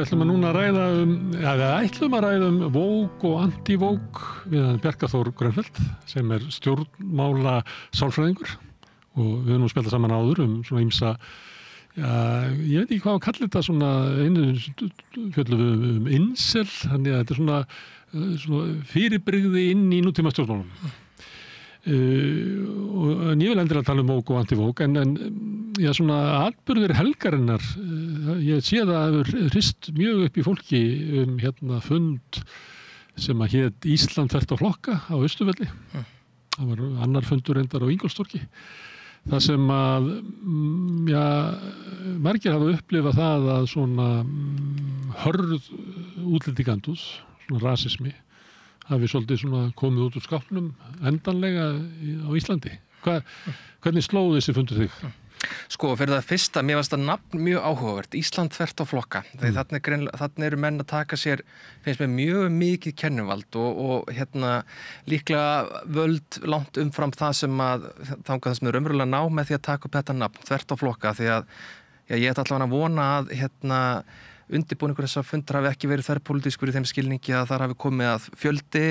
ætlum núna að ræða Vogue og anti-Vogue við hann Bjarka Þór Grönfeldt sem stjórnmála sálfræðingur og við höfum nú spjallað saman áður svona ýmsa, ég veit ekki hvað að kalla þetta svona, fjöllum við incel, þannig að þetta svona fyrirbrigði inn í nútíma stjórnmálum. En ég vil endilega tala Vogue og anti-Vogue en svona atburðir helgarinnar ég sé það hefur hrist mjög upp í fólki fund sem að hét Ísland þvert á flokka á Austurvelli. Það var annar fundur reyndar á Ingólfstorgi það sem að margir hafa upplifað það að svona hörð útlendingandúð, svona rasismi hafi svolítið svona komið út úr skápnum endanlega á Íslandi. Hvernig sló þessi fundur þig? Sko, fyrir það fyrsta, mér varst það nafn mjög áhugavert, Ísland þvert á flokka. Þarna eru menn að taka sér, finnst mér mjög mikið kennuvald og líklega völd langt umfram það sem þangað það sem raunverulega ná með því að taka upp þetta nafn, þvert á flokka, því að ég ætla allavega að vona að undirbúningur þessar fundar hafi ekki verið þverpólitískur í þeim skilningi að þar hafi komið að fjöldi,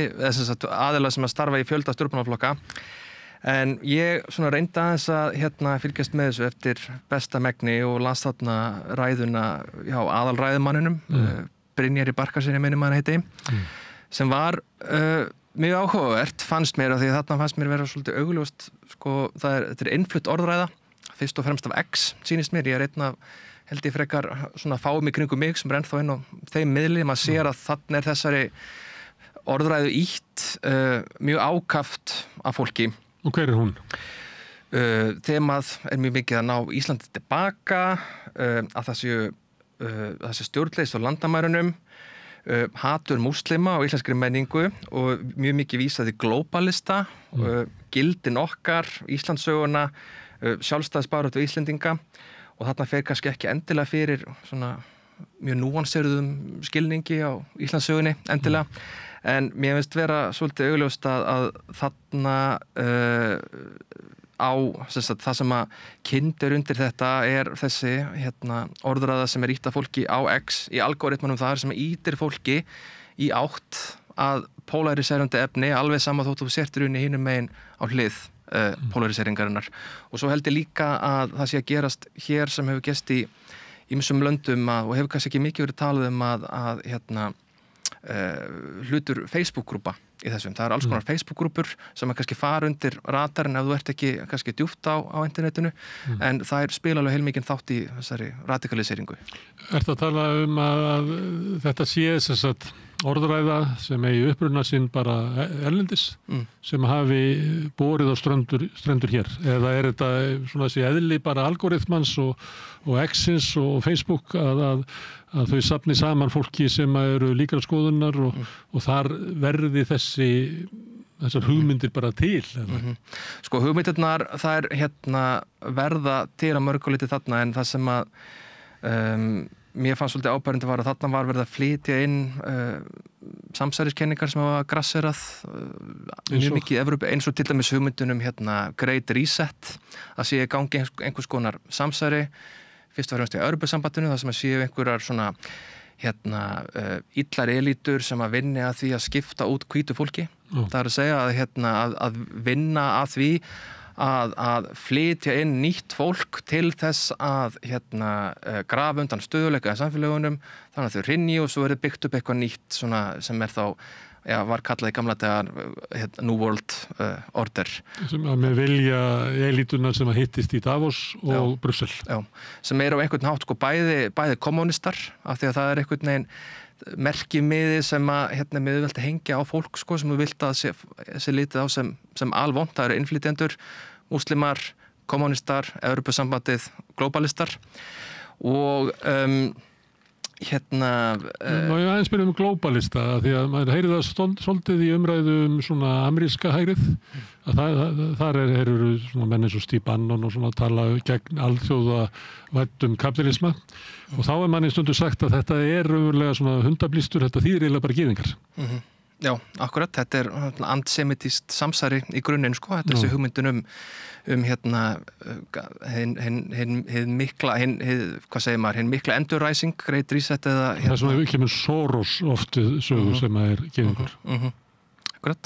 aðilar sem að starfa í fjölda stjórnmálaflokka. En ég svona reyndi aðeins að fylgjast með þessu eftir besta megni og las þarna ræðuna hjá aðalræðumanninum, Brynjari Barkarsyni minnum hann heiti, sem var mjög áhugavert, fannst mér, af því þarna fannst mér vera svolítið augljóst, sko, þetta innflutt orðræða, fyrst og fremst af X, sýnist mér, ég einn af held ég frekar svona fáum í kringum mig sem ennþá inn á þeim miðli, maður sér að þarna þessari orðræðu ítt mjög ákaft af fólki. Og hver hún? Þemað mjög mikið að ná Íslandi tilbaka, að það sé stjórnleysi á landamærunum, hatur múslima og íslenskri menningu og mjög mikið vísaði glóbalista, gildin okkar, Íslandssöguna, sjálfstæðisbaráttu Íslendinga og þarna fer kannski ekki endilega fyrir svona mjög núanseruðum skilningi á Íslandssögunni endilega. En mér finnst vera svolítið augljóst að þarna það sem að kyndir undir þetta þessi orðræða sem ítt að fólki á X í algoritmanum þar sem ítir fólki í átt að polariserandi efni alveg sama þótt þú sértir unni hinum megin á hlið polariseringarinnar. Og svo held ég líka að það sé að gerast hér sem hefur gerst í ýmsum löndum og hefur kannski ekki mikið verið talað að hlutur Facebook-grúpa í þessum. Það alls konar Facebook-grúpur sem kannski fara undir radarinn ef þú ert ekki kannski djúpt á internetinu, en það spila alveg heilmikinn þátt í þessari radikaliseringu. Ertu að tala að þetta sé orðræða sem eigi uppruna sinn bara erlendis sem hafi borið á strendur hér? Eða þetta svona þessi eðli bara algoritmans og X-ins og Facebook að þau safni saman fólki sem eru líkra skoðunar og þar verði þessar hugmyndir bara til? Sko hugmyndirnar þær verða til að mörguliti þarna, en það sem að mér fannst svolítið ábærandi var að þarna var verið að flytja inn samsæriskenningar sem hafa grasserað mjög mikið í Evrópu, eins og til dæmis hugmyndunum Great Reset, að sé í gangi einhvers konar samsæri, fyrst og fremst í Evrópusambandinu, það sem að séu einhverjar svona illar elítur sem að vinni að því að skipta út hvítu fólki. Það að segja að vinna að því að flytja inn nýtt fólk til þess að grafa undan stöðuleika í samfélagunum, þannig að þau hrynji og svo verður byggt upp eitthvað nýtt svona, sem þá var kallað í gamla dagar New World Order. Sem að með vilja elítunar sem að hittist í Davos og Brussel. Já, sem á einhvern hátt sko bæði kommunistar, af því að það einhvern veginn merkimiði sem að miðveldi hengja á fólk sko, sem þú vilt að sé litið á sem alvont. Það eru innflytjendur, múslimar, kommunistar, Evrópusambandið, glóbalistar og Má ég aðeins spyrja glóbalista, því að maður heyrir það svolítið í umræðu svona ameríska hægrið, að þar eru svona menn eins og Steve Bannon og svona tala gegn alþjóðavæddum kapitalisma og þá manni stundu sagt að þetta raunverulega svona hundablístur, þetta þýðir eiginlega bara gyðingar. Já, akkurat, þetta antisemitist samsæri í grunninn, sko, þetta þessi hugmyndun hinn mikla endurræsing, Great Reset eða... Það er svona kemur Soros oft sögur sem er gyðingur. Akkurat.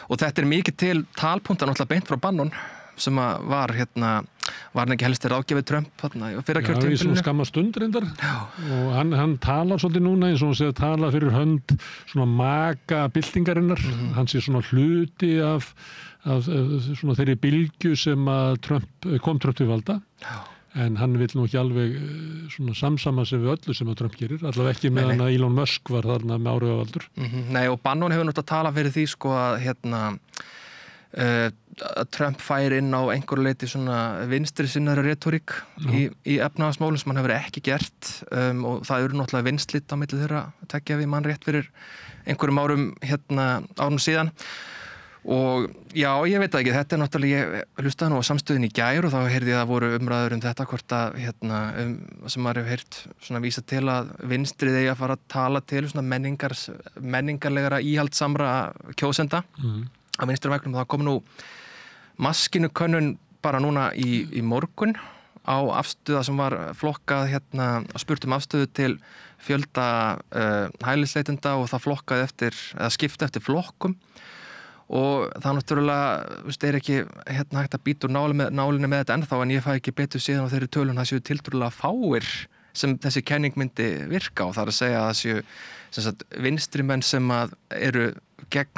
Og þetta er mikið til talpunta náttúrulega beint frá Bannon, sem var var hann ekki helsti ráðgjafi Trump fyrra kjörtímabilinu. Já, í svona skamma stund reyndar. Og hann talar svolítið núna eins og hann sé að tala fyrir hönd svona maka byltingarinnar. Hann sé svona hluti af svona þeirri bylgju sem að kom Trump til valda. En hann vill nú ekki alveg svona samsama sig við öllu sem að Trump gerir, allavega ekki með hann að Elon Musk var þarna með áhrifavaldur. Nei, og Bannon hefur náttúrulega talað fyrir því, sko, að Trump fær inn á einhverju leyti svona vinstri sinnari retorík í efnahagsmálum sem hann hefur ekki gert og það eru náttúrulega vinslit á milli þeirra tekja við mann rétt fyrir einhverjum árum síðan og já, ég veit ekki, þetta er náttúrulega, ég hlustaði nú á samstöðin í gær og þá heyrði ég að voru umræður þetta hvort að sem maður hefur heyrt svona vísa til að vinstrið eigi að fara að tala til svona menningarlegara íhaldsamra kjósenda á vinstri vægnum. Það kom nú maskinukönnun bara núna í morgun á afstöða sem var flokkað spurt afstöðu til fjölda hælisleitenda og það flokkaði eða skipti eftir flokkum og það náttúrulega er ekki hægt að býta úr nálinni með þetta ennþá en ég fæ ekki betur síðan á þeirri tölun það séu tiltrúlega fáir sem þessi kenning myndi virka og það er að segja að það séu vinstri menn sem að eru gegn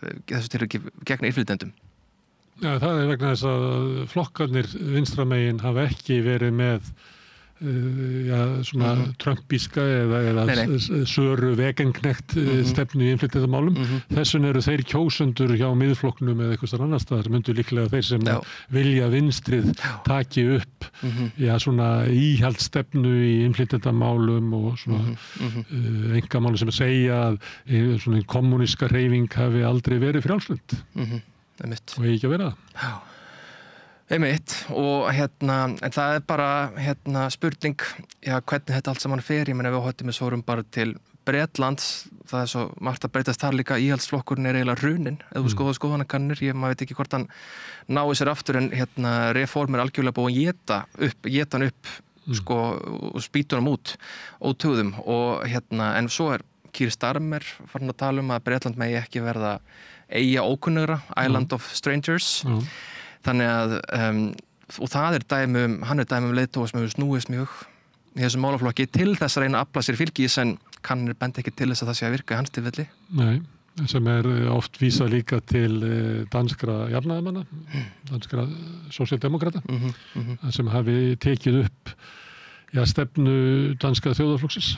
þessu til ekki gegn innflytjendum. Já, það er vegna þess að flokkarnir vinstramegin hafa ekki verið með svona trumpíska eða söru vegenknekt stefnu í innflytjendamálum. Þessun eru þeir kjósendur hjá miðflokknum eða eitthvað annar staðar sem myndu líklega þeir sem vilja vinstrið taki upp svona íhaldsstefnu í innflytjendamálum og svona einkamálum sem að segja að svona kommuníska hreyfing hafi aldrei verið frjálslynd og ekki að vera það. Já. Einmitt, og en það er bara spurning, hvernig þetta allt saman fer, ég meina við hóttum við svorum bara til Bretlands, það er svo margt að breytast þar líka, íhaldsflokkurinn er eiginlega hruninn, ef þú skoðanakannir, maður veit ekki hvort hann nái sér aftur en reform er algjörlega búið að éta hann upp, sko, og spýta hann út ótöðum, og en svo er Keir Starmer farin að tala að Bretland megi ekki verða eyja ókunnugra, Island of Strangers, þannig að og það er hann er dæmi leiðtoga sem hefur snúist mjög í þessum málaflokki til þess að reyna að afla sér fylgis en kannir benda ekki til þess að það sé að virka í hans tilfelli. Nei, sem er oft vísað líka til danskra jafnaðarmanna, danskra sósíaldemókrata sem hafi tekið upp stefnu danska þjóðarflokksins.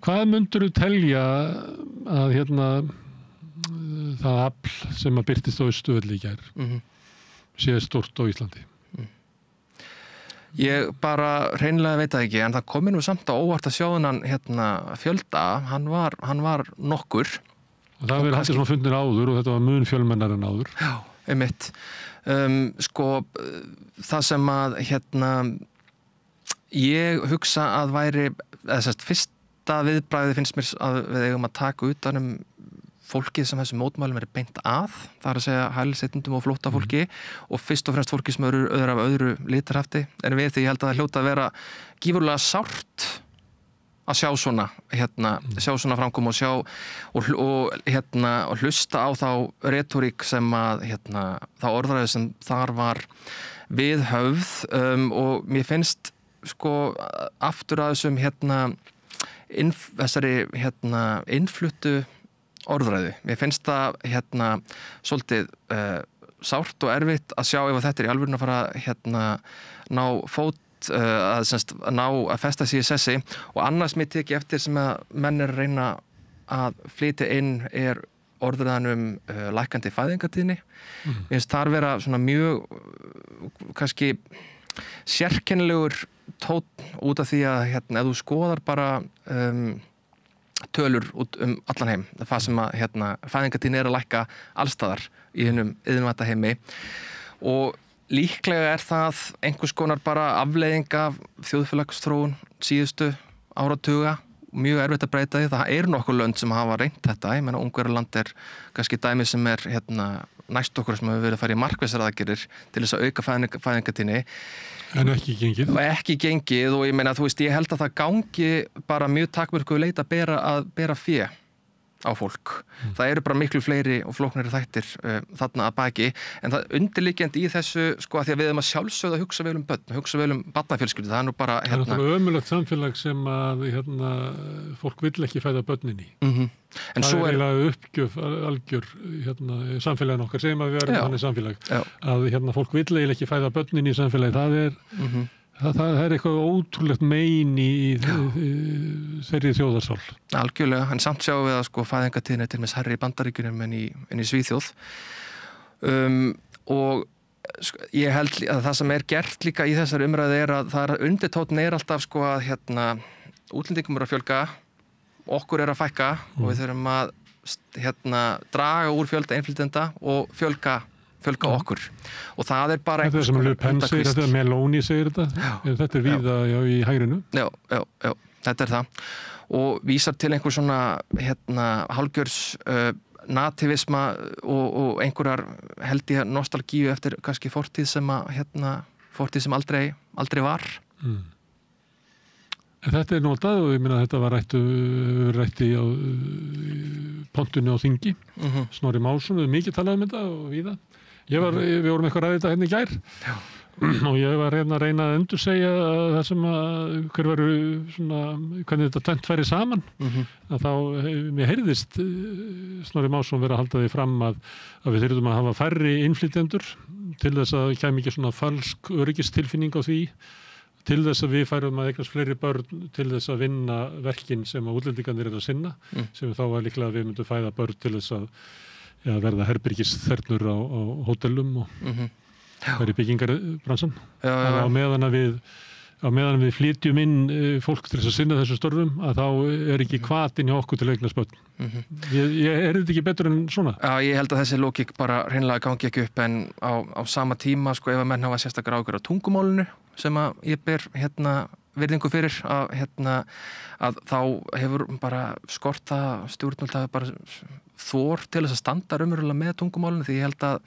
Hvað myndirðu telja að það afl sem að birtist á Austurvelli í gær sé stórt á Íslandi? Ég bara hreinlega veit það ekki, en það komi nú samt á óvart að sjá þennan fjölda, hann var nokkur. Og það verið hætti svona fundin áður og þetta var mun fjölmennar en áður. Já, einmitt. Sko, það sem að ég hugsa að væri, fyrsta viðbragði finnst mér að við eigum að taka utan fólkið sem þessum mótmælum er beint að, það er að segja hælisleitendum og flóttafólki og fyrst og fremst fólki sem eru af öðru litarhafti, en við því ég held að það hljóta að vera gífurlega sárt að sjá svona framkom og sjá og hlusta á þá retorík sem að þá orðræðu sem þar var viðhöfð og mér finnst sko aftur að þessum þessari innfluttu orðræðu. Mér finnst það svolítið sárt og erfitt að sjá ef þetta er í alvörun að fara ná fót að festa sig í sessi og annars mér tekið eftir sem að menn er að reyna að flytja inn er orðræðan lækkandi fæðingartíðni. Mér finnst þar vera svona mjög kannski sérkennilegur tónn út af því að ef þú skoðar bara tölur út allan heim, það sem að fæðingartíðni er að lækka allstaðar í hennum iðnvætta heimi og líklega er það einhvers konar bara afleiðing af þjóðfélagsþróun síðustu áratuga, mjög erfitt að breyta því. Það nokkuð lönd sem hafa reynt þetta. Ég meina, Ungverjaland kannski dæmi sem næst okkur sem hefur verið að fara í markvissar aðgerðir til þess að auka fæðingartíðni. En ekki gengið. Ekki gengið og ég meina, þú veist, ég held að það gangi bara mjög takmörkuð leit að bera fé á fólk. Það bara miklu fleiri og flóknari þættir þarna að baki, en það undirliggjandi í þessu, sko, að því að við að sjálfsögðu að hugsa vel um börn, hugsa vel um barnafjölskyldu, það nú bara Það náttúrulega ömurlegt samfélag sem að fólk vill ekki fæða börnin í. En það eiginlega uppgjöf algjör samfélagin okkar, segjum að við erum þannig samfélag, að fólk vill eiginlega ekki fæða börnin í samfélagi, það eitthvað ótrúlegt mein í þeirri þjóðarsál. Algjörlega, en samt sjáum við að sko fæðingartíðni til með hærri í Bandaríkjunum en í Svíþjóð. Og ég held að það sem gert líka í þessari umræðu að það undirtónn alltaf sko að útlendingum að fjölga, okkur að fækka og við þurfum að draga úr fjölda innflytjenda og fjölga okkur. Og það bara einhvers konar undakvist. Þetta Meloni segir þetta. Þetta víða í hægrinu. Já, þetta það. Og vísar til einhver svona hálfgjörs nativisma og einhverjar held ég nostalgíu eftir kannski fortíð sem aldrei var. En þetta notað og ég meina að þetta var rætt á pontunni á Þingi. Snorri Másson, við mikið talað þetta og víða. Við vorum eitthvað ræðið þetta í gær og ég var að reyna að endursegja það sem hvernig þetta tvennt færi saman. Að þá, mér heyrðist Snorri Másson vera að halda því fram að við þyrftum að hafa færri innflytjendur til þess að kæmi ekki svona falsk öryggistilfinning á því, til þess að við færum að eignast fleiri börn til þess að vinna verkin sem að útlendingarnir að sinna, sem þá var líklega að við myndum fæða börn til þess að verða herbyrgisþernur á hótelum og verið byggingarbransan. Á meðan við flytjum inn fólk til þess að sinna þessu störfum, að þá ekki hvatinn hjá okkur til að eignast börn. Þetta ekki betur en svona? Já, ég held að þessi lógík bara hreinlega gangi ekki upp, en á sama tíma, sko, ef að menn hafa sérstakar ágjör á tungumálinu, sem að ég ber virðingu fyrir, að þá hefur bara skorta stjórnvöld hafi bara þor til þess að standa raunverulega með tungumálinu, því ég held að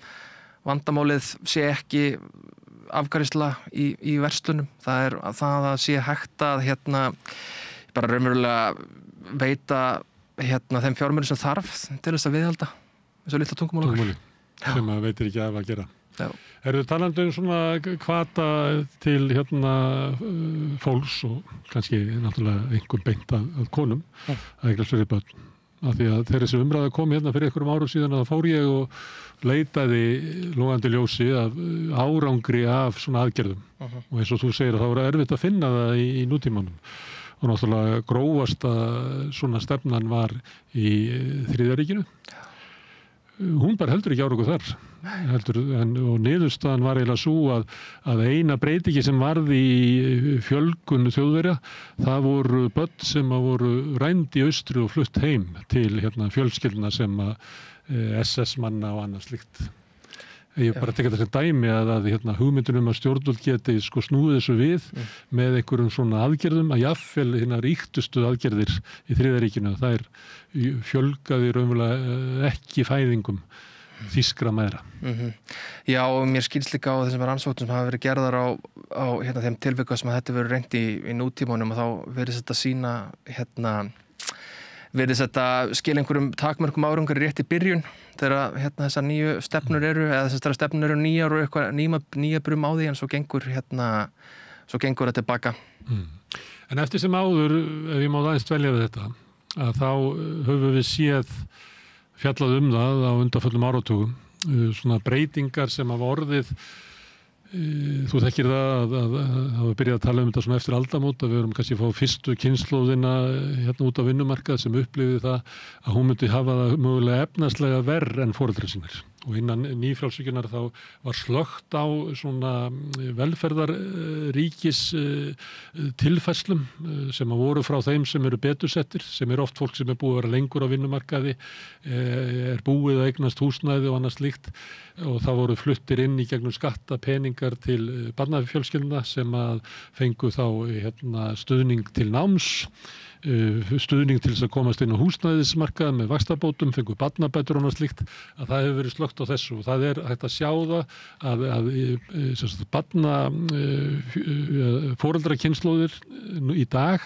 vandamálið sé ekki afgreiðsla í verslunum. Það að sé hægt að bara raunverulega veita þeim fjármunum sem þarf til þess að viðhalda þessu litla tungumáli sem að veitir ekki af að gera. Eru þið talandi svona hvata til fólks og kannski náttúrulega einhver beint að konum að eignast fyrir börn? Af því að þegar þessi umræða kom fyrir einhverjum árum síðan, að fór ég og leitaði logandi ljósi af árangri af svona aðgerðum. Og eins og þú segir að það voru erfitt að finna það í nútímanum. Og náttúrulega grófasta svona stefnan var í Þriðja ríkinu. Hún bara heldur ekki árangur þar. Og niðurstaðan var eiginlega sú að eina breytingi sem varði í fjölgun Þjóðverja, það voru börn sem voru rænd í austri og flutt heim til fjölskyldna sem SS-manna og annað slíkt. Ég bara tekja þetta sem dæmi að hugmyndunum að stjórnvöld geti snúið þessu við með einhverjum svona aðgerðum, að jafnvel ríktustu aðgerðir í Þriðja ríkinu, það fjölgaði raunverulega ekki fæðingum þýskra mæðra. Já, og mér skilst líka á þessum rannsóknum sem hafa verið gerðar á þeim tilvikum sem þetta verið reynt í nútímanum, og þá verið þetta sína verið þetta skil einhverjum takmörkum árangur rétt í byrjun þegar þessar nýju stefnur eða þessar stefnur eru nýjar og eitthvað nýja brum á því, en svo gengur það tilbaka. En eftir sem áður, ef ég má aðeins dvelja við þetta, að þá höfum við séð fjallað það á undanföllum áratugum, svona breytingar sem hafa orðið. Þú þekkir það að hafa byrjað að tala þetta svona eftir aldamót, að við erum kannski að fá fyrstu kynslóðina út á vinnumarkað sem upplifði það að hún myndi hafa það mögulega efnaðslega verr en foreldrar sínir. og innan nýfrjálshyggjunnar þá var slökkt á svona velferðarríkis tilfærslum sem voru frá þeim sem eru betursettir, sem oft fólk sem búið að vera lengur á vinnumarkaði, búið að eignast húsnæði og annað slíkt, og það voru fluttir inn í gegnum skattapeningar til barnafjölskyldna sem að fengu þá stuðning til náms, stuðning til þess að komast inn á húsnæðismarkað með vaxtabótum, fengu barnabætur og annað slíkt, að það hefur verið slökkt á þessu, og það hægt að sjá það að foreldrakynslóðir í dag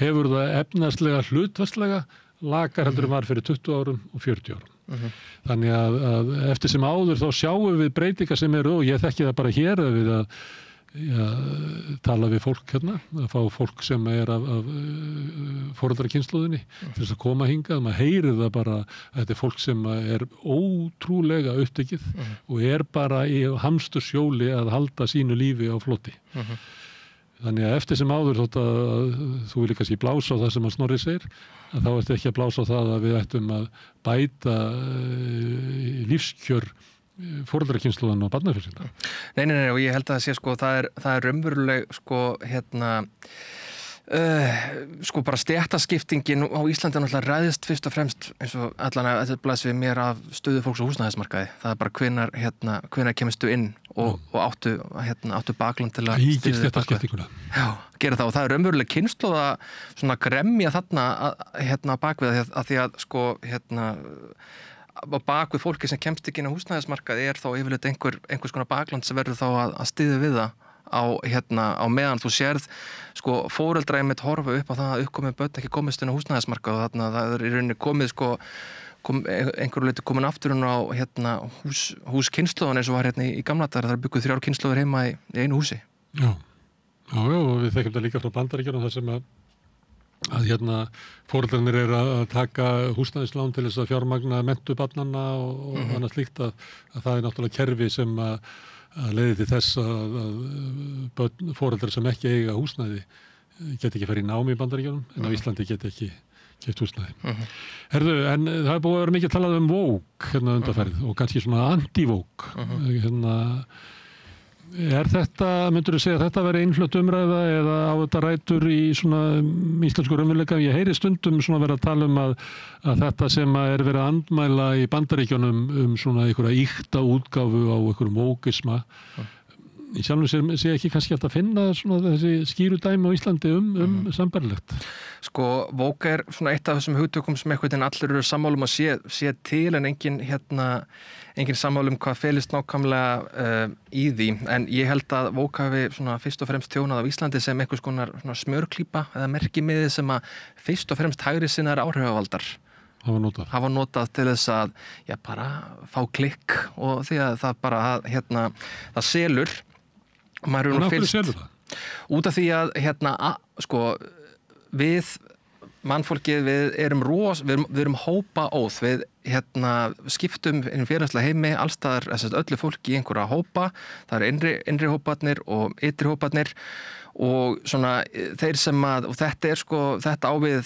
hefur það efnaðslega hlutfallslega lakar heldur var fyrir 20 árum og 40 árum. Þannig að eftir sem áður þá sjáum við breytingar sem eru, og ég þekki það bara hér við að tala við fólk hérna, að fá fólk sem af foreldrakynslóðinni til þess að koma hingað. Maður heyrir það bara að þetta fólk sem ótrúlega upptekið og bara í hamstursjóli að halda sínu lífi á floti. Þannig að eftir sem áður þótt að þú vilja kannski blása á það sem að Snorri segir, að þá ertu ekki að blása á það að við ættum að bæta lífskjör foreldrakynslóðan og barnafjölskylda. Nei, og ég held að það sé það er raunveruleg bara stéttaskiptingin á Íslandi náttúrulega ræðist fyrst og fremst, eins og allan að þetta blæs við mér af stöðu fólks á húsnæðismarkaði. Það bara hvenær kemistu inn og áttu bakland til að ígir stéttaskiptinguna. Já, gera það, og það er raunveruleg kynslóð að svona gremja þarna bakvið, að því að á bak við fólki sem kemst ekki inn á húsnæðismarkaði þá yfirleitt einhvers konar bakland sem verður þá að styðja við það á meðan þú sérð foreldra einmitt horfa upp á það að uppkomið börn ekki komist inn á húsnæðismarkað, og þarna það er í rauninni komið einhverju leyti komin aftur á húskynslóðan eins og var í gamla daga, það bygguð 3 kynslóðir heima í einu húsi. Já, og við þekkjum það líka frá Bandaríkjunum þar sem að foreldrarnir að taka húsnæðislán til þess að fjármagna menntun barnanna og annað slíkt, að það er náttúrulega kerfi sem að leiði til þess að foreldrar sem ekki eiga húsnæði get ekki farið í nám í Bandaríkjunum, en á Íslandi get ekki keypt húsnæði. Herðu, en það er búið að vera mikið talað um woke undanfarið og kannski svona anti-woke. Myndirðu segja að þetta veri innflutt umræða eða á þetta rætur í svona íslensku raunveruleika? Ég heyri stundum svona vera að tala að þetta sem er verið að andmæla í Bandaríkjunum svona einhverja ýkta útgáfu á einhverjum wokeisma. Í sjálfum sé ekki kannski hægt að finna svona þessi skýru dæmi á Íslandi sambærilegt. Woke er svona eitt af þessum hugtökum sem einhvern veginn allir eru sammálum að sé til, en engin sammálum hvað felist nákvæmlega í því. En ég held að woke hafi svona fyrst og fremst þjónað á Íslandi sem einhvers konar smjörklípa eða merkimiði sem að fyrst og fremst hægri sinnaðir áhrifavaldar hafa notað til þess að bara fá klikk, og því að það bara það selur. En af hverju selur það? Út af því að við mannfólkið, við erum hópa óð, við skiptum inn félagslega heimi allstaðar, öllu fólki í einhverja hópa, það eru innri hóparnir og ytri hóparnir, og svona þeir sem og þetta ávið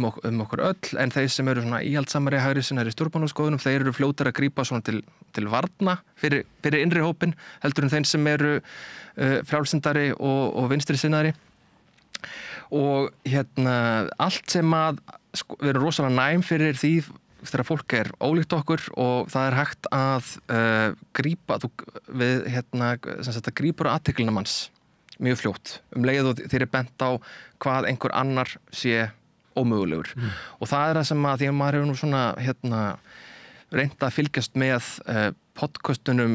okkur öll, en þeir sem eru svona íhaldsamari hægri sinnaðir í stjórnmálaskoðunum, þeir eru fljótar að grípa svona til varna fyrir innri hópin heldur en þeir sem eru frjálslyndari og vinstri sinnaðri. Og allt sem að við erum rosalega næm fyrir því þegar fólk er ólíkt okkur, og það er hægt að grípa grípur á athyglina manns mjög fljótt leið og þeir eru bent á hvað einhver annar sé ómögulegur. Og það er það sem að því að maður hefur nú svona reynt að fylgjast með podcastunum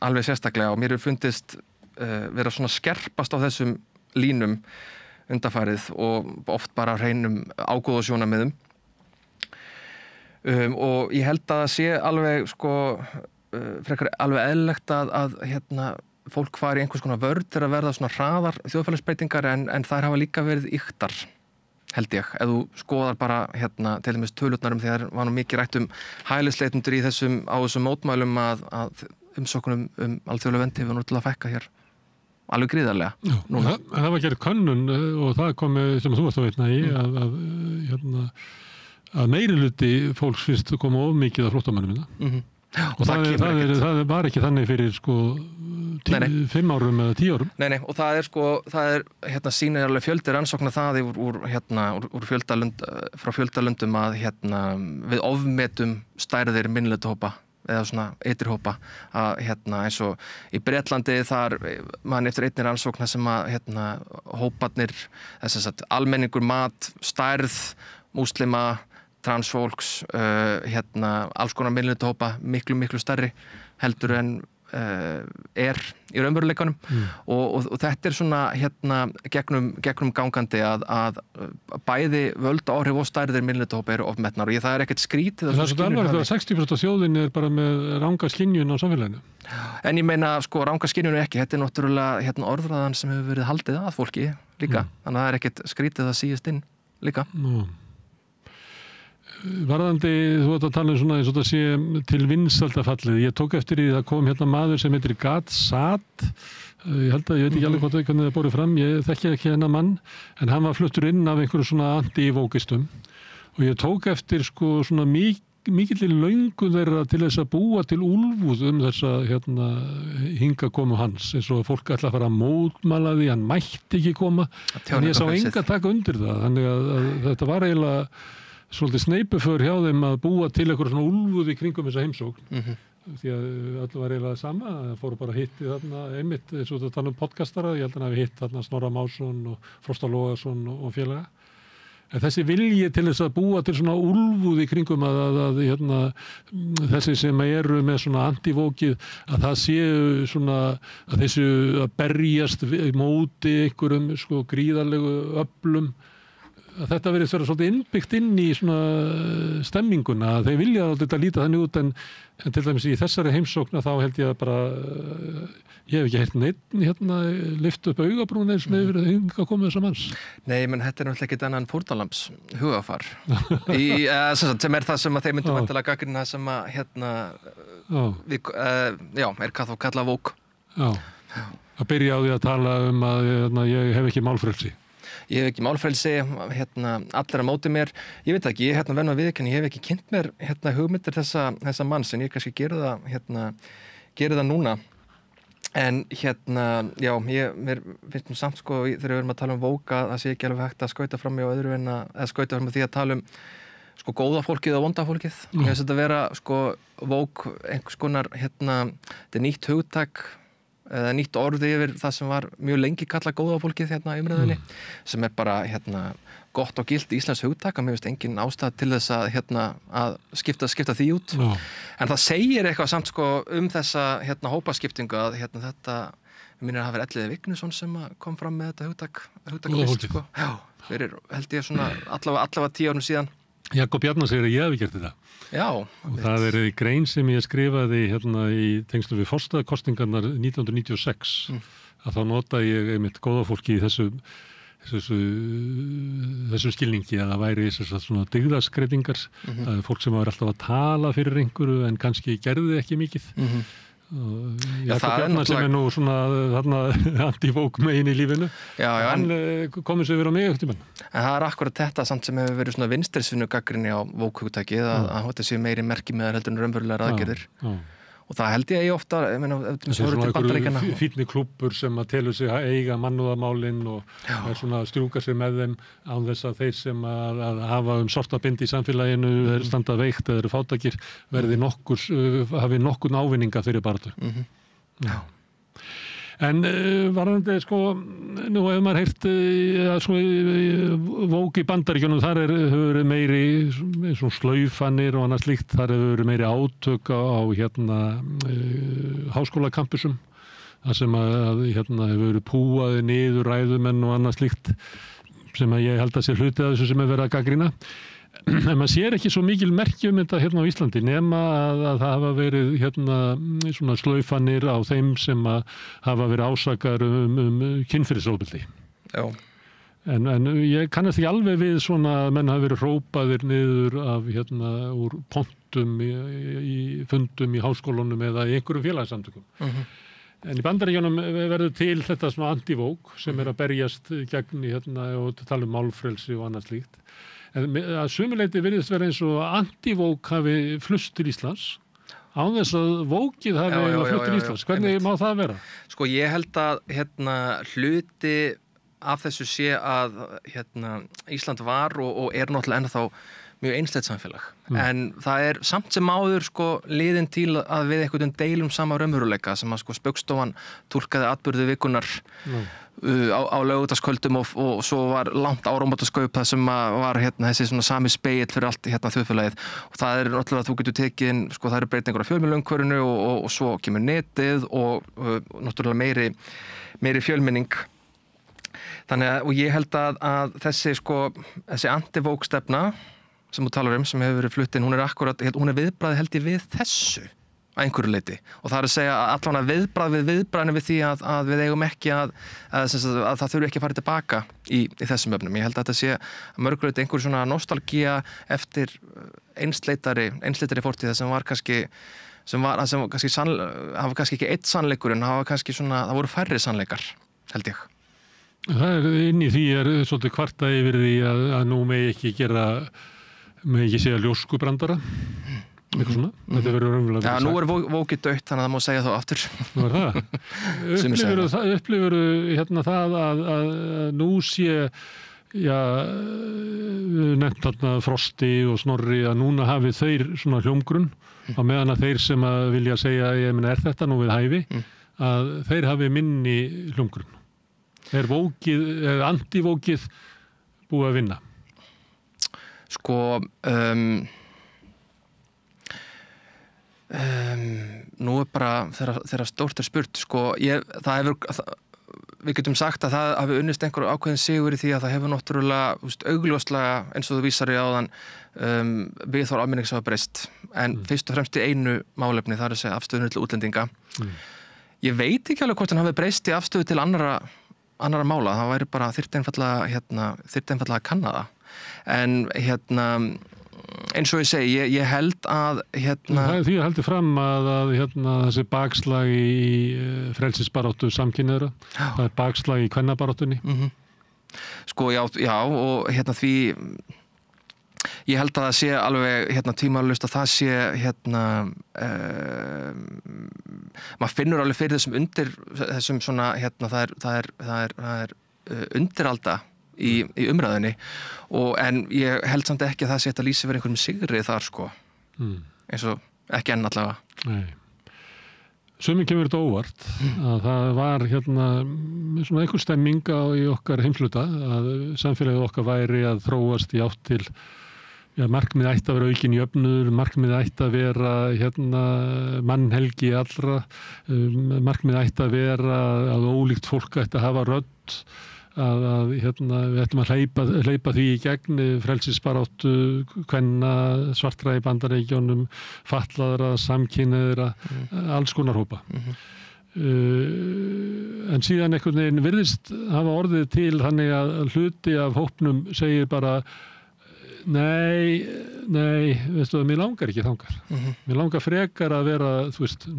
alveg sérstaklega, og mér hefur fundist vera svona skerpast á þessum línum undanfarið, og oft bara hreinum ágóðasjónarmiðum. Og ég held að það sé alveg frekar alveg eðlilegt að fólk fari í einhvers konar vörn til að verða svona hraðar þjóðfélagsbreytingar, en þær hafa líka verið ýktar, held ég. Ef þú skoðar bara til dæmis tölurnar þegar var nú mikið rætt hælisleitendur á þessum mótmælum að umsóknum alþjóðlega vernd hefur nú til að fækka hér alveg gríðarlega. Já, það var gerð könnun, og það komi sem þú varst að veitna í, að að meiri hluti fólks finnst að koma of mikið af flóttamönnum hérna. Og það var ekki þannig fyrir sko 5 árum eða 10 árum. Nei, og það er hérna sýnir alveg fjöldi rannsókna það úr frá fjöldalöndum að hérna við ofmetum stærðir minnihlutahópa eða svona eiturhópa að hérna eins og í Bretlandi þar mann eftir einni rannsókna sem að hérna hóparnir þess að almenningur mat, stærð, múslima, transfólks, hérna alls konar minnihlutahópa miklu stærri heldur en er í raunveruleikanum og þetta er svona hérna gegnum gangandi að bæði völdaáhrif og stærðir minnihlutahópa eru ofmetnar og það er ekkert skrítið það er svo alvarlegt að 60% af þjóðinni er bara með ranga skynjun á samfélaginu en ég meina sko ranga skynjun ekki, þetta er náttúrulega hérna orðræðan sem hefur verið haldið að fólki líka þannig að það er ekkert skrítið að síast inn líka Varðandi, þú ert að tala svona eins og það sé til vinsældafallið. Ég tók eftir í það kom hérna maður sem heitir Gad Saad. Ég held að ég veit ekki alveg hvernig það borið fram. Ég þekki ekki hennar mann, en hann var fluttur inn af einhverju svona anti-vókistum. Og ég tók eftir sko svona mikilli löngu þeirra til þess að búa til úlfúð þessa hérna hingakomu hans. Eins og fólk ætla að fara að mótmæla því, hann mætti ekki koma. En ég sá enga taka undir það. Þannig að þetta var eiginlega svolítið sneipuför hjá þeim að búa til eitthvað svona úlfúð í kringum þessa heimsókn. Því að öllu var eiginlega sama, það fóru bara hitti þarna einmitt, eins og þetta tala podcastara, ég held að hafi hitt þarna Snorra Másson og Frosta Logason og félaga. En þessi vilji til þess að búa til svona úlfúð í kringum að hérna, þessi sem eru með svona antivókið, að það séu svona, að þessu að berjast móti einhverjum sko gríðarlegu öflum, að þetta verið vera svolítið innbyggt inn í svona stemminguna að þeir vilja þetta líta þannig út en til dæmis í þessari heimsókna þá held ég að bara ég hef ekki heyrt neitt hérna lyft upp augabrún eins og hefur hingað komið þessa manns. Nei, menn þetta er náttúrulega ekki annan fórnarlambs hugafar sem er það sem að þeir myndu vantilega gagnrýna sem að hérna er hvað þá kallað vók. Já, að byrja á því að tala að ég hef ekki málfrelsi. Ég hef ekki málfrelsi, hérna, allir að móti mér. Ég veit ekki, ég hérna verð að viðurkenna, ég hef ekki kynnt mér hérna hugmyndir þessa manns, en ég kannski geri það núna. En hérna, já, mér finnst samt sko, þegar við erum að tala um vók að það sé ekki alveg hægt að skauta fram í á öðru en að skauta fram í því að tala um sko góða fólkið og vonda fólkið. Ég finnst þetta vera sko vók einhvers konar, hérna, þetta er nýtt hugtak eða nýtt orði yfir það sem var mjög lengi kallað góða fólkið hérna umræðunni sem er bara hérna gott og gilt íslensk hugtak að mér finnst engin ástæða til þess að hérna að skipta því út en það segir eitthvað samt sko þessa hérna hópaskiptingu að hérna þetta minnir að hafa verið Elliði Vignisson sem kom fram með þetta hugtak sko. Já, fyrir held ég svona allavega 10 árum síðan. Jakob Jarnar segir að ég hef gert þetta. Já. Og það er grein sem ég skrifaði hérna í tengslum við forsetakosningarnar 1996 að þá notaði ég einmitt góða fólki í þessu skilningi að það væri svona dygðaskreitingar fólk sem var alltaf að tala fyrir einhverju en kannski gerði ekki mikið Jakob Jarnar sem er nú svona anti-vók megin í lífinu hann komið sér verið á mig eftir mann en það er akkurat þetta samt sem hefur verið svona vinstrisinnu gagnrýni á vókhugtakið að þetta séu meiri merki með heldur en raunverulegar aðgerðir og það held ég ofta svona fínni klúbbur sem að telur sig að eiga mannúðarmálin og er svona að strjúka sér með þeim án þess að þeir sem að hafa sortabind í samfélaginu er standa veikt eða eru fátakir verði hafi nokkurn ávinninga fyrir barðu Já En varðandi sko, nú hefur maður heyrt vók í Bandaríkjunum, þar hefur verið meiri svona slaufanir og annað slíkt, þar hefur verið meiri átök á hérna háskólakampusum, þar sem að hérna hefur verið púaði niður ræðumenn og annað slíkt, sem að ég held að sé hluti af þessu sem hefur verið að gagnrýna. En maður sér ekki svo mikil merki þetta hérna á Íslandi nema að það hafa verið hérna svona slaufanir á þeim sem að hafa verið ásakar kynferðisofbeldi. Já. En ég kannast ekki alveg við svona að menn hafa verið hrópaðir niður af hérna úr pontum í fundum í háskólunum eða í einhverjum félagsamtökum. En í Bandaríkjunum verður til þetta svona antivók sem er að berjast gegn hérna og tala um málfrelsi og annað slíkt. En að sumuleyti virðist vera eins og anti-Vogue hafi flust til Íslands án þess að Vogue-ið hafi flutt til Íslands. Hvernig má það vera? Sko ég held að hluti af þessu sé að Ísland var og náttúrulega ennþá mjög einslegt samfélag. En það samt sem áður liðin til að við einhvern veginn deilum sama raunveruleika sem að Spaugstofan túlkaði atburði vikunar á laugardagskvöldum og svo var langt áramótaskaup það sem var þessi svona sami spegill fyrir allt þjóðfélagið og það náttúrulega þú getur tekið inn það eru breytingar á fjölmiðlaumhverfinu og svo kemur netið og náttúrulega meiri fjölmenning. Þannig og ég held að þessi anti-Vogue stefna sem þú talar sem hefur verið flutt inn, hún viðbragð held ég við þessu að einhverju leyti og það að segja að allan viðbragðinu við því að við eigum ekki að það þurfi ekki að fara tilbaka í þessum öfnum. Ég held að þetta sé að mörguleyti einhver svona nostalgía eftir einsleitari fortíð sem var kannski ekki einn sannleikur en það voru færri sannleikar, held ég. Það inn í því svolítið kvarta yfir því að nú megi ekki segja ljóskubrandara eitthvað svona, þetta verður raunverulega Já, nú Vogue dautt, þannig að það má segja þá aftur Nú það upplifur það að nú sé við nefnt þarna Frosti og Snorri að núna hafi þeir svona hljómgrunn á meðan að þeir sem að vilja segja þetta nú við hæfi að þeir hafi minni hljómgrunn Vogue-ið, eða anti-Vogue-ið búið að vinna? Nú bara þegar stórt spurt við getum sagt að það hafi unnist einhver ákveðin sigur í því að það hefur náttúrulega augljóslega eins og þú vísar í áðan viðhorf almennings hafa breyst en fyrst og fremst í einu málefni það að segja afstöðunni til útlendinga Ég veit ekki alveg hvort hann hafi breyst í afstöðu til annarra mála, það væri bara þyrfti einfaldlega að kanna það en eins og ég segi, ég held að Það því að heldur fram að þessi bakslag í frelsisbaráttu samkynhneigðra, það bakslag í kvennabaráttunni Já, og því ég held að það sé alveg tímalaust að það sé maður finnur alveg fyrir þessum þessum svona það er undiralda í umræðinni en ég held samt ekki að það sé að lýsa verið einhverjum sigri þar eins og ekki enn allavega Nei. Sumir kemur þetta óvart að það var svona einhver stemming í okkar heimshluta að samfélagið okkar væri að þróast í átt til markmið ætti að vera aukin jöfnur, markmið ætti að vera mannhelgi allra, markmið ætti að vera að ólíkt fólk ætti að hafa rödd að við ættum að hleypa því í gegn frelsisbaráttu kvenna, svartra í Bandaríkjunum, fatlaðra, samkynhneigðra, alls konar hópa. En síðan einhvern veginn virðist hafa orðið til þannig að hluti af hópnum segir bara Nei, veistu það, mér langar ekki þangar. Mér langar frekar að vera,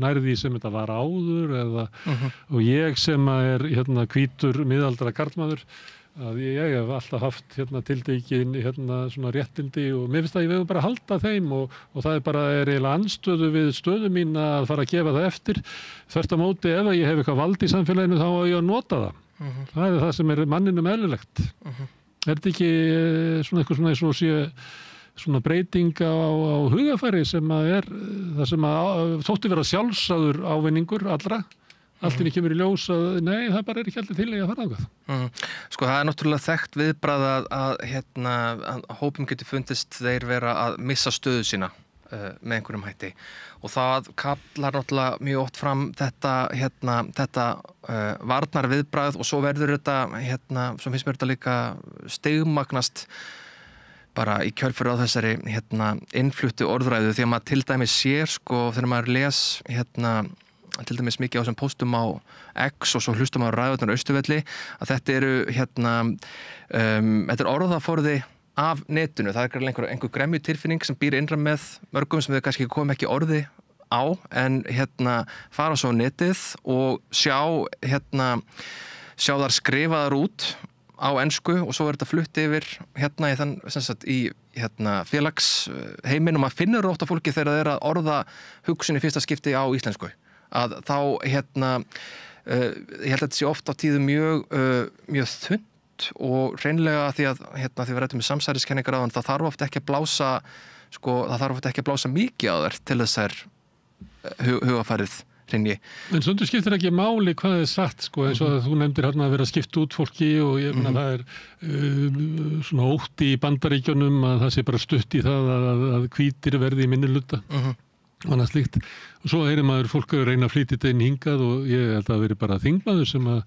nærði sem þetta var áður og ég sem er hvítur miðaldra karlmaður, að ég hef alltaf haft tiltekin svona réttindi og mér finnst að ég vegur bara að halda þeim og það bara eiginlega anstöðu við stöðu mín að fara að gefa það eftir. Þvert á móti ef ég hef eitthvað vald í samfélaginu þá á ég að nota það. Það er það sem er manninum eðlilegt. Er þetta ekki svona eitthvað svona eins og sé svona breyting á hugafæri sem að það sem að þótti vera sjálfsagður ávinningur allra, allt inni kemur í ljós að nei, það bara ekki alltaf til að fara ákvað. Það er náttúrulega þekkt viðbragð að hópum getur fundist þeir vera að missa stöðu sína með einhverjum hætti og það kallar náttúrulega mjög oft fram þetta varnar viðbragð og svo verður þetta svo finnst mér þetta líka stigmagnast bara í kjölfarið á þessari innfluttu orðræðu því að maður til dæmis sér þegar maður les til dæmis mikið á þessum póstum á X og svo hlustum á ræðurnar Austurvelli að þetta eru þetta er orðaforði af netinu, það er einhver gremju tilfinning sem býr innra með mörgum sem þau kannski kom ekki orði á en fara svo á netið og sjá þar skrifaðar út á ensku og svo þetta flutt yfir hérna í þann, sem sagt, í hérna félagsheiminn og maður finnur ótt á fólki þegar það að orða hugsun í fyrsta skipti á íslensku. Að þá hérna, ég held að þetta sé oft á tíðu mjög þunnt og hreinlega því að hérna, því við rættum með samsæriskenningar á þann, það þarf oft ekki að blása, það þarf oft ekki að blása mikið á þær til þessar hugafarið hreinni. En stundu skiptir ekki máli hvað sagt, eins og að þú nefndir hérna að vera að skipta út fólki og ég meina það svona ótti í Bandaríkjunum að það sé bara stutt í það að hvítir verði í minnihluta og annað slíkt. Og svo heyrir maður fólk að reyna að flytja þetta inn hingað og ég held að það veri bara þingmaður sem að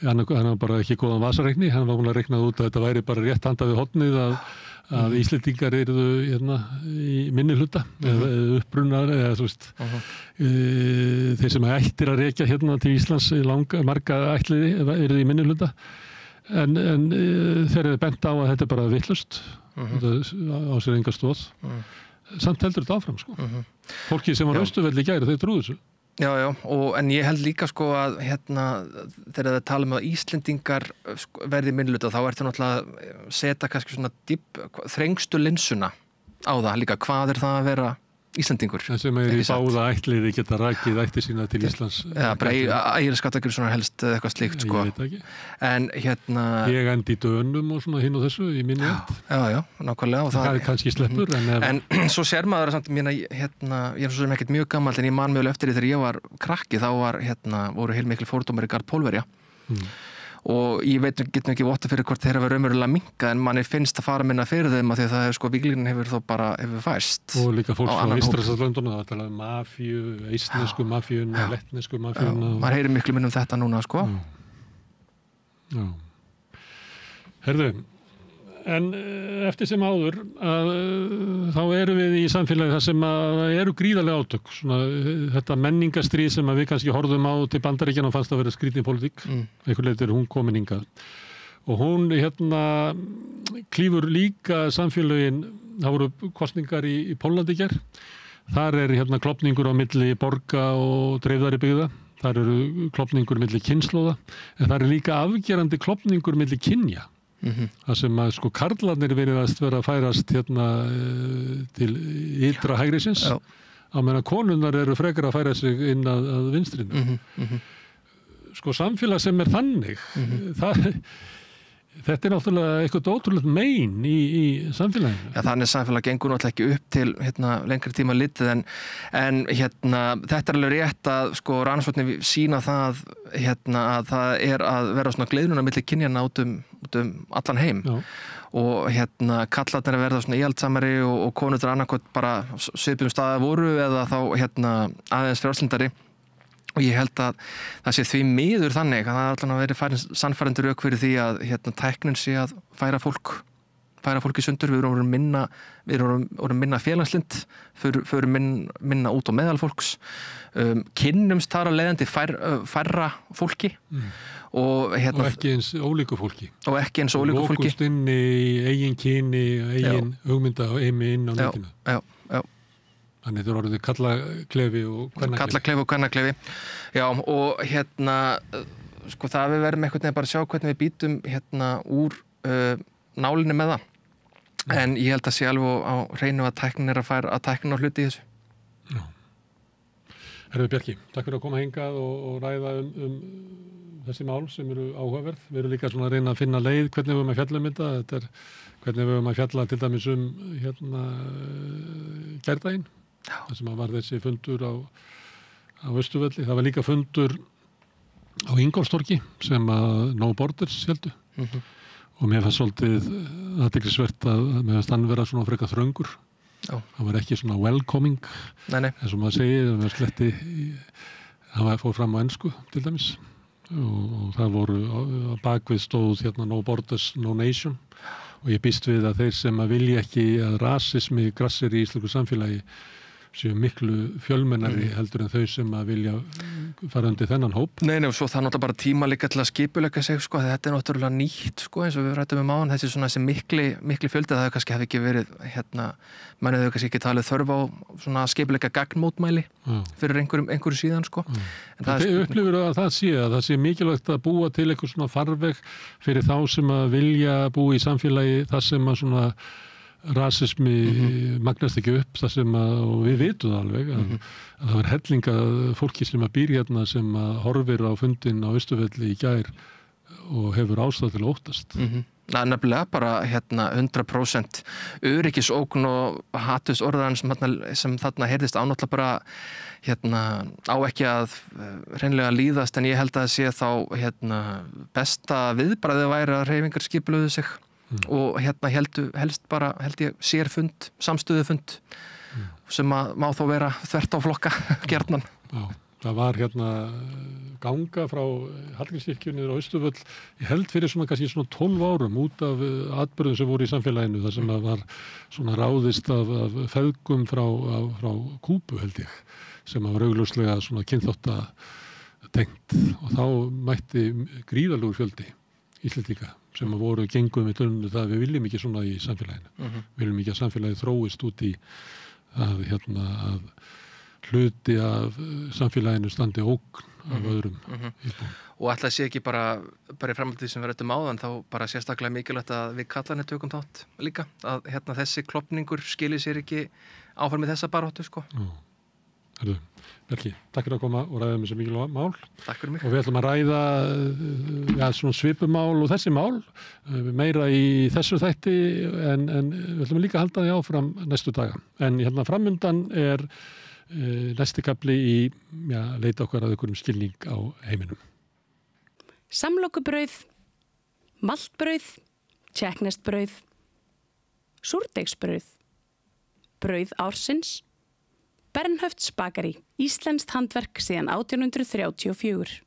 hann var bara ekki góðan vasareikni, hann var búin að reikna út að þetta væri bara rétt handað við hornið að Íslendingar eru hérna í minnihluta eða uppbrunnar eða þú veist þeir sem ættir að rekja hérna til Íslands marga ætliði eru í minnihluta en þeir eru bent á að þetta er bara vitlaust þetta á sér enga stoð samt heldur þetta áfram fólki sem var Austurvelli í gær, þeir trúðu þessu. Já, en ég held líka að hérna, þegar það tala um að Íslendingar verði minnihluta þá ertu náttúrulega að setja kannski svona þrengstu linsuna á það líka, hvað er það að vera Íslendingur? Það sem í báða ætliði geta rakið ætti sína til Íslands. Já, bara ægileskattakur svona helst eitthvað slíkt Ég veit ekki. En hérna... Ég endi í Dönum og svona hinn og þessu í minni ætt. Já, nákvæmlega. Það er kannski sleppur. En svo sér maður samt, hérna, ég er svo sem ekkert mjög gamall en ég man mjög eftir því þegar ég var krakki þá var, voru heilmiklir fordómar í garð Pólverja. Og ég get ekki votta fyrir hvort þeir hafa raunverulega minkað en manni finnst að fara minna fyrir þeim að því að það er víglínin hefur þó bara fæst. Og líka fólk frá Eystrasaltslöndunum, það talaði um mafíu, eistnesku mafíuna, lettnesku mafíuna. Maður heyrir miklu minna um þetta núna, Já. Herðu, en eftir sem áður þá erum við í samfélagi þar sem eru gríðarlega átök, svona þetta menningarstríð sem við kannski horfðum á til Bandaríkjanna og fannst að vera skrýtin pólitík, einhver leið er hún komin hingað og hún klífur líka samfélögin, það voru kosningar í Póllandi í gær, þar er klofningur á milli borga og dreifðari byggða, þar eru klofningur milli kynslóða, en það er líka afgerandi klofningur milli kynja. Það sem að karlarnir virðast vera að færast til ytra hægrisins á meðan konurnar eru frekar að færa sig inn að vinstrinu. Samfélag sem er þannig þetta er náttúrulega eitthvað ótrúlegt mein í samfélaginu. Já, þannig samfélag gengur náttúrulega ekki upp til lengri tíma litið en þetta er alveg rétt að rannsóknir sýna það að það er að vera svona gleiðnuna milli kynjanna út um allan heim. Já. Og kallarnir að verða svona íhaldsamari og konurnar annarkot bara svipum staða voru eða þá aðeins frjálslyndari. Og ég held að það sé því miður þannig að það er allan að vera sannfærendur rök fyrir því að tæknin sé að færa fólk í sundur. Við erum minna félagslynd, fyrir minna út á meðal fólks, kynnumst þar að leiðandi færra fólki og ekki eins ólíku fólki. Lokust inn í eigin kyni, eigin hugmynda og eimi inn á netinu. Já. Þannig þetta er orðið kallaklefi og kvennaklefi. Kallaklefi og kvennaklefi. Já, og það við verðum einhvern veginn bara að sjá hvernig við býtum úr nálinni með það. En ég held að sé alveg á hreinu að tæknin er að tæknin á hluti í þessu. Já. Herðu Bjarki, takk fyrir að koma hingað og ræða þessi mál sem eru áhugaverð. Við erum líka svona að reyna að finna leið hvernig við höfum að fjalla þetta. Þetta er hvernig við höfum að fjalla til dæmis gærdaginn. Það sem var þessi fundur á Austurvelli. Það var líka fundur á Ingólfstorgi sem að No Borders héldu. Og mér fannst svolítið athyglisvert að mér fannst hann vera svona frekar þröngur. Já. Það var ekki svona welcoming. Nei. En sem maður segir, það var sletti, hann fór fram á ensku til dæmis. Og það voru bakvið stóð No Borders, No Nation. Og ég býst við að þeir sem að vilja ekki að rasismi grassir í íslensku samfélagi séu miklu fjölmennari heldur en þau sem að vilja fara undir þennan hóp. Nei, og svo það náttúrulega bara tíma líka til að skipuleika sig, sko, þetta náttúrulega nýtt, sko, eins og við rættum áðan, þessi mikli fjöldi, það kannski hafi ekki verið, mennið þau kannski ekki talið þörf á svona skipuleika gagnmótmæli fyrir einhverju síðan, sko. Þetta upplifir að það sé mikilvægt að búa til eitthvað svona farveg fyrir þá sem að vilja búa í samfélagi þar sem að svona rasismi magnast ekki upp þar sem að, og við vitum það alveg að það var hellinga fólki sem að býr hérna sem að horfir á fundin á Austurvelli í gær og hefur ástæðu til að óttast. Það er nefnilega bara 100% öryggisógn og hatursorðan sem þarna heyrðist ánáttúrulega bara á ekki að hreinlega líðast, en ég held að það sé þá besta viðbragðið væri að hreyfingar skipulöðu sig og held ég sérfund, samstöðufund sem að má þó vera þvert á flokka gjarnan. Já, það var ganga frá Hallgrímskirkju niður á Austurvöll, ég held fyrir kannski 12 árum út af atburðum sem voru í samfélaginu, þar sem var svona ráðist af feðgum frá Kúbu held ég, sem var augljóslega svona kynþátta tengt, og þá mætti gríðarlegur fjöldi Íslendinga sem að voru gengum við tölunum það við viljum ekki svona í samfélaginu. Við viljum ekki að samfélagið þróist út í að hluti af samfélaginu standi ógn af öðrum íbúum. Og ætla að sé ekki bara í framhaldið sem við rættum áðan, þá bara sérstaklega mikilvægt að við kallarnir tökum þátt líka, að þessi klofningur skilir sér ekki áfram með þessa baráttu, sko. Herðu, Bjarki, takk fyrir að koma og ræða þessi mikilvæg mál. Takk fyrir mig. Og við ætlum að ræða svona svipumál og þessi mál meira í þessu þætti, en við ætlum líka að halda því áfram næstu daga. En framundan er næsti kafli í leita okkar að einhverjum skilning á heiminum. Samlokubrauð, maltbrauð, tékkneskt-brauð, súrdeigsbrauð, brauð ársins, Bernhöfts bakari, íslenskt handverk síðan 1834.